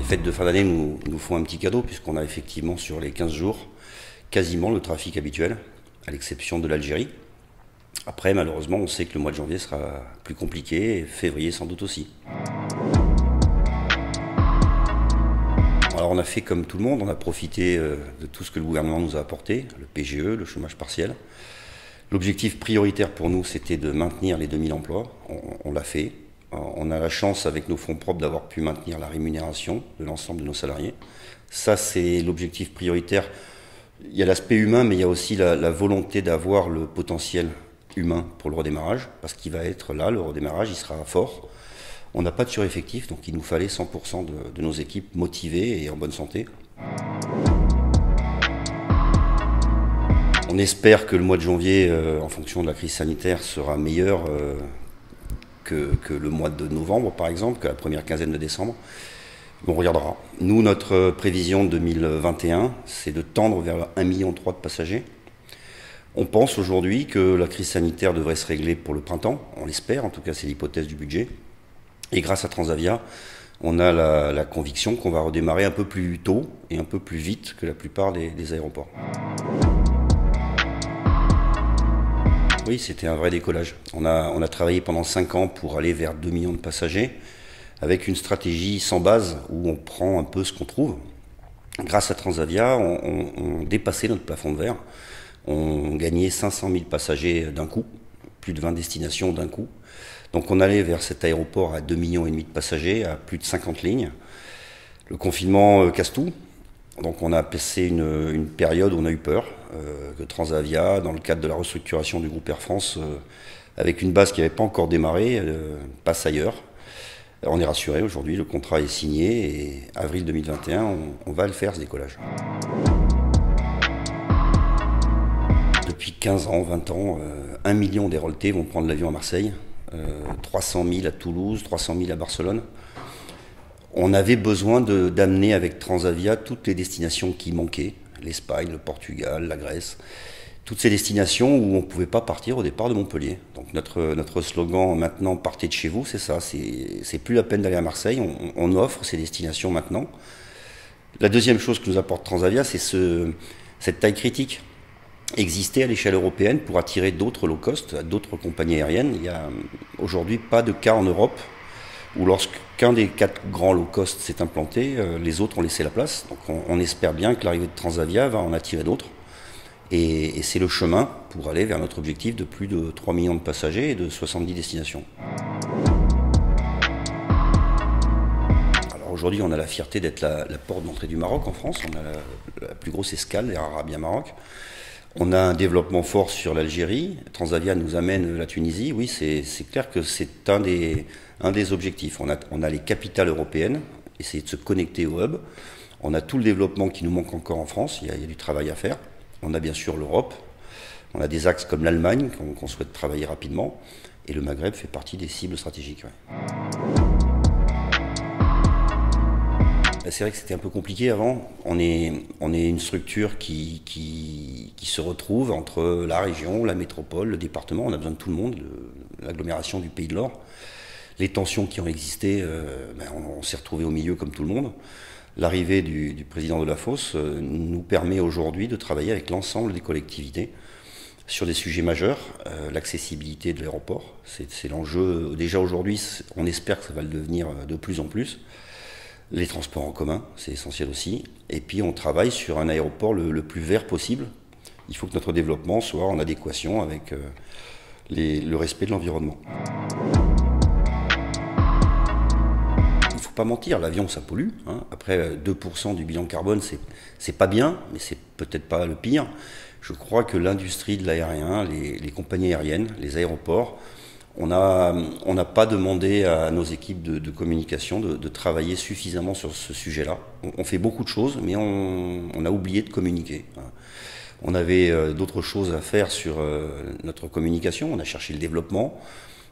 fêtes de fin d'année nous font un petit cadeau puisqu'on a effectivement sur les 15 jours quasiment le trafic habituel, à l'exception de l'Algérie. Après, malheureusement, on sait que le mois de janvier sera plus compliqué et février sans doute aussi. Alors on a fait comme tout le monde, on a profité de tout ce que le gouvernement nous a apporté, le PGE, le chômage partiel. L'objectif prioritaire pour nous, c'était de maintenir les 2000 emplois. On l'a fait. On a la chance, avec nos fonds propres, d'avoir pu maintenir la rémunération de l'ensemble de nos salariés. Ça, c'est l'objectif prioritaire. Il y a l'aspect humain, mais il y a aussi la volonté d'avoir le potentiel humain pour le redémarrage, parce qu'il va être là, le redémarrage, il sera fort. On n'a pas de sureffectif, donc il nous fallait 100% de nos équipes motivées et en bonne santé. On espère que le mois de janvier, en fonction de la crise sanitaire, sera meilleur que le mois de novembre, par exemple, que la première quinzaine de décembre. On regardera. Nous, notre prévision 2021, c'est de tendre vers 1,3 million de passagers. On pense aujourd'hui que la crise sanitaire devrait se régler pour le printemps, on l'espère, en tout cas c'est l'hypothèse du budget. Et grâce à Transavia, on a la conviction qu'on va redémarrer un peu plus tôt et un peu plus vite que la plupart des aéroports. Oui, c'était un vrai décollage. On a travaillé pendant 5 ans pour aller vers 2 millions de passagers, avec une stratégie sans base où on prend un peu ce qu'on trouve. Grâce à Transavia, on dépassait notre plafond de verre. On gagnait 500 000 passagers d'un coup, plus de 20 destinations d'un coup. Donc on allait vers cet aéroport à 2,5 millions de passagers, à plus de 50 lignes. Le confinement casse tout. Donc on a passé une période où on a eu peur que Transavia, dans le cadre de la restructuration du groupe Air France, avec une base qui n'avait pas encore démarré, passe ailleurs. On est rassuré aujourd'hui, le contrat est signé et avril 2021, on va le faire ce décollage. Depuis 15 ans, 20 ans, 1 million d'Airoltais vont prendre l'avion à Marseille, 300 000 à Toulouse, 300 000 à Barcelone. On avait besoin d'amener avec Transavia toutes les destinations qui manquaient, l'Espagne, le Portugal, la Grèce, toutes ces destinations où on ne pouvait pas partir au départ de Montpellier. Donc notre slogan maintenant, partez de chez vous, c'est ça, c'est plus la peine d'aller à Marseille, on offre ces destinations maintenant. La deuxième chose que nous apporte Transavia, c'est cette taille critique. Exister à l'échelle européenne pour attirer d'autres low cost, d'autres compagnies aériennes. Il n'y a aujourd'hui pas de cas en Europe où lorsqu'un des 4 grands low cost s'est implanté, les autres ont laissé la place. Donc on espère bien que l'arrivée de Transavia va en attirer d'autres. Et c'est le chemin pour aller vers notre objectif de plus de 3 millions de passagers et de 70 destinations. Alors aujourd'hui, on a la fierté d'être la porte d'entrée du Maroc en France. On a la plus grosse escale, Air Arabia Maroc. On a un développement fort sur l'Algérie. Transavia nous amène la Tunisie. Oui, c'est clair que c'est un des objectifs. On a les capitales européennes, essayer de se connecter au hub. On a tout le développement qui nous manque encore en France. Il y a du travail à faire. On a bien sûr l'Europe. On a des axes comme l'Allemagne qu'on souhaite travailler rapidement. Et le Maghreb fait partie des cibles stratégiques. Ouais. C'est vrai que c'était un peu compliqué avant. On est une structure qui se retrouve entre la région, la métropole, le département. On a besoin de tout le monde, l'agglomération du Pays de l'Or. Les tensions qui ont existé, on s'est retrouvé au milieu comme tout le monde. L'arrivée du président de la Fosse nous permet aujourd'hui de travailler avec l'ensemble des collectivités sur des sujets majeurs. L'accessibilité de l'aéroport, c'est l'enjeu. Déjà aujourd'hui, on espère que ça va le devenir de plus en plus. Les transports en commun, c'est essentiel aussi. Et puis on travaille sur un aéroport le plus vert possible. Il faut que notre développement soit en adéquation avec le respect de l'environnement. Il ne faut pas mentir, l'avion ça pollue. Hein. Après 2% du bilan carbone, c'est pas bien, mais c'est peut-être pas le pire. Je crois que l'industrie de l'aérien, les compagnies aériennes, les aéroports, on n'a pas demandé à nos équipes de communication de travailler suffisamment sur ce sujet-là. On fait beaucoup de choses, mais on a oublié de communiquer. On avait d'autres choses à faire sur notre communication. On a cherché le développement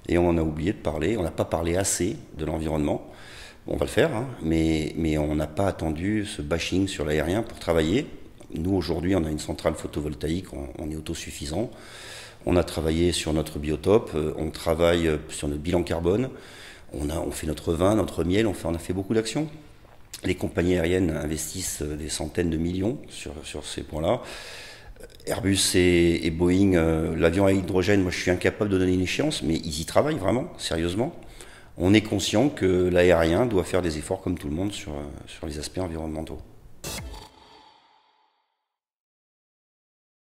et on a oublié de parler. On n'a pas parlé assez de l'environnement. On va le faire, hein, mais on n'a pas attendu ce bashing sur l'aérien pour travailler. Nous, aujourd'hui, on a une centrale photovoltaïque, on est autosuffisant. On a travaillé sur notre biotope, on travaille sur notre bilan carbone, on fait notre vin, notre miel, on a fait beaucoup d'actions. Les compagnies aériennes investissent des centaines de millions sur ces points-là. Airbus et Boeing, l'avion à hydrogène, moi je suis incapable de donner une échéance, mais ils y travaillent vraiment, sérieusement. On est conscient que l'aérien doit faire des efforts comme tout le monde sur les aspects environnementaux.